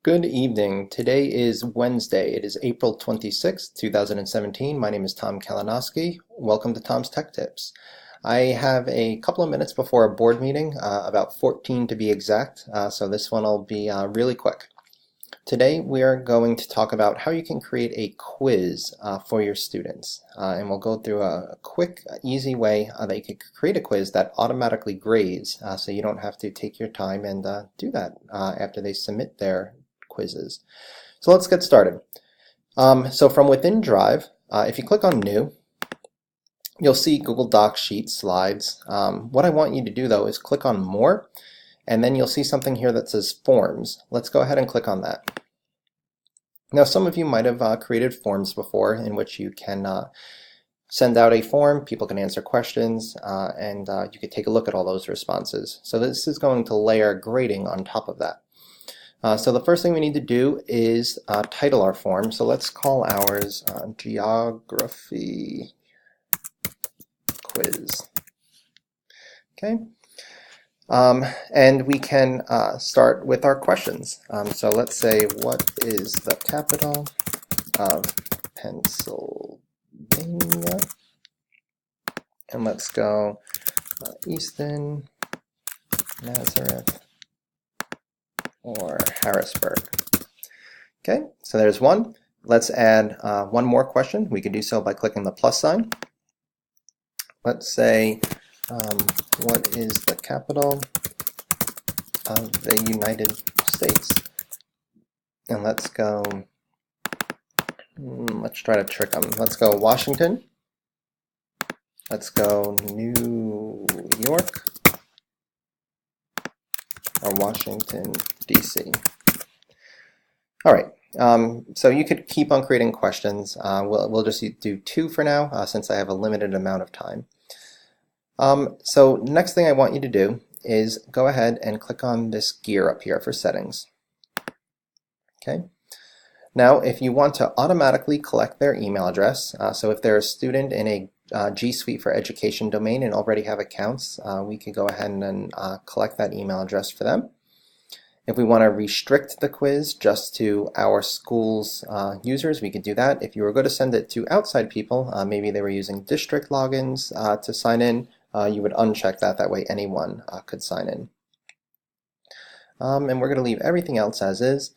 Good evening. Today is Wednesday. It is April 26th, 2017. My name is Tom Kalinowski. Welcome to Tom's Tech Tips. I have a couple of minutes before a board meeting, about 14 to be exact, so this one will be really quick. Today we are going to talk about how you can create a quiz for your students, and we'll go through a quick, easy way that you can create a quiz that automatically grades, so you don't have to take your time and do that after they submit their quizzes. So let's get started. So from within Drive, if you click on New, you'll see Google Docs, Sheets, Slides. What I want you to do though is click on More, and then you'll see something here that says Forms. Let's go ahead and click on that. Now some of you might have created forms before in which you can send out a form, people can answer questions, and you can take a look at all those responses. So this is going to layer grading on top of that. So the first thing we need to do is title our form. So let's call ours Geography Quiz. Okay. And we can start with our questions. So let's say, what is the capital of Pennsylvania? And let's go Easton, Nazareth, or Harrisburg. Okay, so there's one. Let's add one more question. We can do so by clicking the plus sign. Let's say, what is the capital of the United States? And let's go, let's try to trick them. Let's go Washington. Let's go New York, or Washington, D.C. All right, so you could keep on creating questions. We'll just do two for now since I have a limited amount of time. So next thing I want you to do is go ahead and click on this gear up here for settings. Okay. Now if you want to automatically collect their email address, so if they're a student in a G Suite for Education domain and already have accounts, we could go ahead and collect that email address for them. If we want to restrict the quiz just to our school's users, we could do that. If you were going to send it to outside people, maybe they were using district logins to sign in, you would uncheck that. That way anyone could sign in. And we're going to leave everything else as is.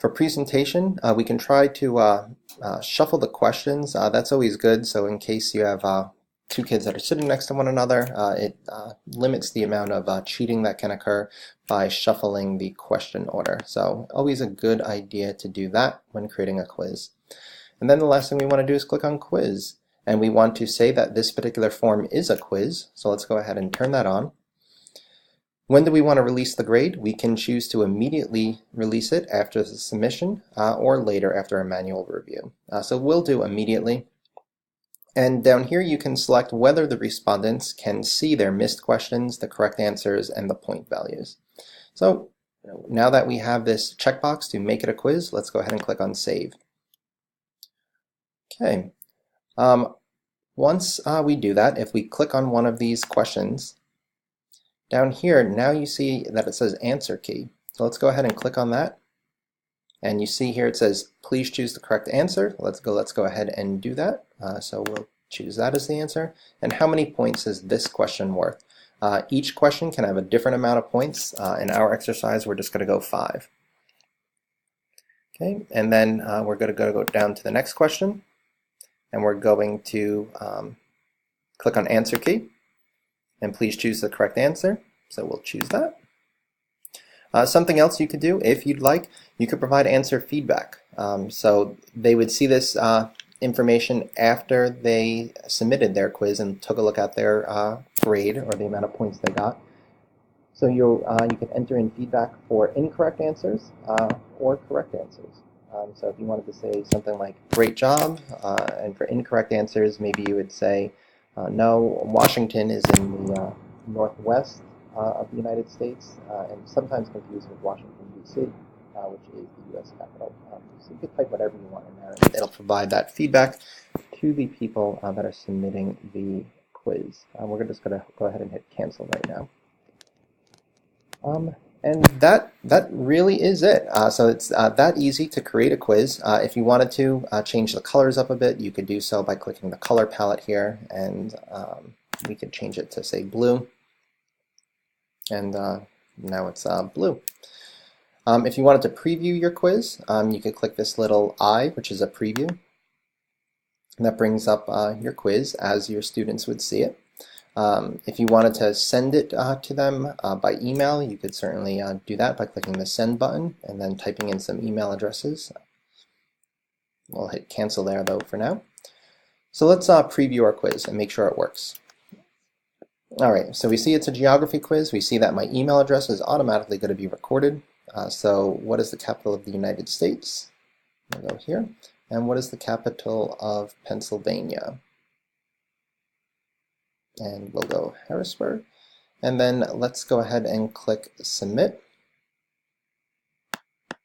For presentation, we can try to shuffle the questions. That's always good. So in case you have two kids that are sitting next to one another, it limits the amount of cheating that can occur by shuffling the question order. So always a good idea to do that when creating a quiz. And then the last thing we want to do is click on Quiz. And we want to say that this particular form is a quiz. So let's go ahead and turn that on. When do we want to release the grade? We can choose to immediately release it after the submission or later after a manual review. So we'll do immediately. And down here you can select whether the respondents can see their missed questions, the correct answers, and the point values. So now that we have this checkbox to make it a quiz, let's go ahead and click on Save. Okay. Once we do that, if we click on one of these questions, down here now you see that it says Answer Key. So let's go ahead and click on that. And you see here it says, please choose the correct answer. Let's go ahead and do that. So we'll choose that as the answer. And how many points is this question worth? Each question can have a different amount of points. In our exercise, we're just going to go 5. Okay, and then we're going to go down to the next question. And we're going to click on Answer Key. And please choose the correct answer. So we'll choose that. Something else you could do, if you'd like, you could provide answer feedback. So they would see this information after they submitted their quiz and took a look at their grade or the amount of points they got. So you can enter in feedback for incorrect answers or correct answers. So if you wanted to say something like, great job, and for incorrect answers, maybe you would say, no, Washington is in the northwest of the United States, and sometimes confused with Washington, D.C., which is the U.S. capital. So you can type whatever you want in there, and it'll provide that feedback to the people that are submitting the quiz. We're just going to go ahead and hit cancel right now. And that really is it. So it's that easy to create a quiz. If you wanted to change the colors up a bit, you could do so by clicking the color palette here, and we could change it to say blue. And now it's blue. If you wanted to preview your quiz, you could click this little I, which is a preview. And that brings up your quiz as your students would see it. If you wanted to send it to them by email, you could certainly do that by clicking the send button and then typing in some email addresses. We'll hit cancel there though for now. So let's preview our quiz and make sure it works. Alright, so we see it's a geography quiz. We see that my email address is automatically going to be recorded. So what is the capital of the United States? We'll go here. And what is the capital of Pennsylvania? And we'll go Harrisburg. And then let's go ahead and click submit. It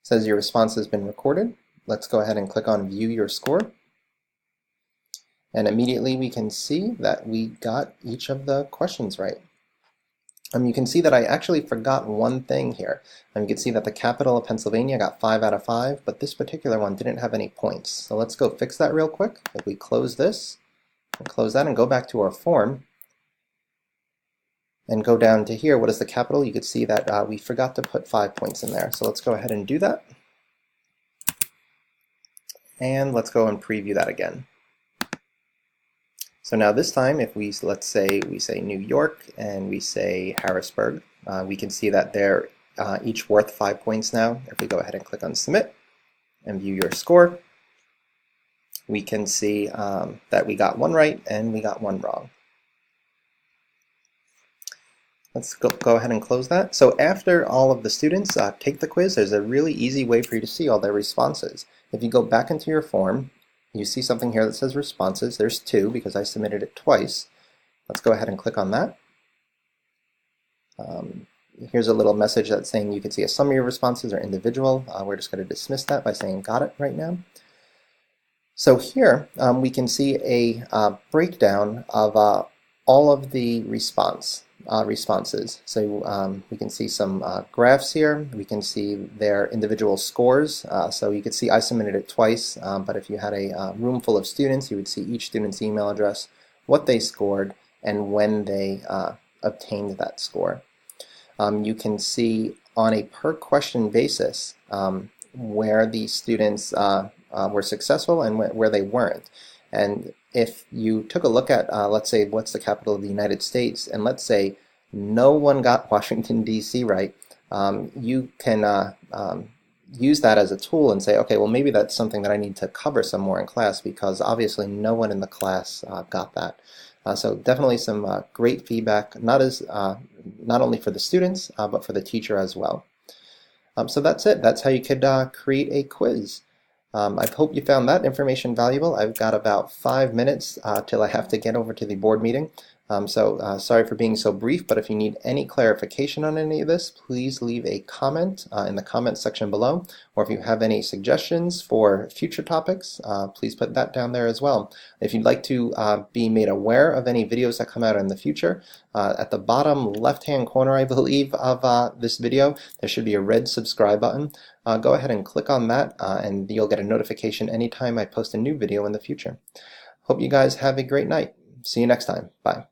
says your response has been recorded. Let's go ahead and click on view your score. And immediately we can see that we got each of the questions right. You can see that I actually forgot one thing here. You can see that the capital of Pennsylvania got 5 out of 5, but this particular one didn't have any points. So let's go fix that real quick. If we close this, and close that and go back to our form, and go down to here, what is the capital? You could see that we forgot to put 5 points in there. So let's go ahead and do that. And let's go and preview that again. So now this time, if let's say we say New York and we say Harrisburg, we can see that they're each worth 5 points now. If we go ahead and click on submit and view your score, we can see that we got one right and we got one wrong. Let's go ahead and close that. So after all of the students take the quiz, there's a really easy way for you to see all their responses. If you go back into your form, you see something here that says responses. There's 2 because I submitted it twice. Let's go ahead and click on that. Here's a little message that's saying you can see a summary of responses or individual. We're just going to dismiss that by saying got it right now. So here we can see a breakdown of all of the responses. So we can see some graphs here. We can see their individual scores. So you could see I submitted it twice, but if you had a room full of students, you would see each student's email address, what they scored, and when they obtained that score. You can see on a per question basis where the students were successful and where they weren't. And if you took a look at, let's say, what's the capital of the United States, and let's say no one got Washington, D.C. right, you can use that as a tool and say, okay, well, maybe that's something that I need to cover some more in class because obviously no one in the class got that. So definitely some great feedback, not only for the students, but for the teacher as well. So that's it. That's how you could create a quiz. I hope you found that information valuable. I've got about 5 minutes till I have to get over to the board meeting. Sorry for being so brief, but if you need any clarification on any of this, please leave a comment in the comment section below. Or if you have any suggestions for future topics, please put that down there as well. If you'd like to be made aware of any videos that come out in the future, at the bottom left-hand corner, I believe, of this video, there should be a red subscribe button. Go ahead and click on that, and you'll get a notification anytime I post a new video in the future. Hope you guys have a great night. See you next time. Bye.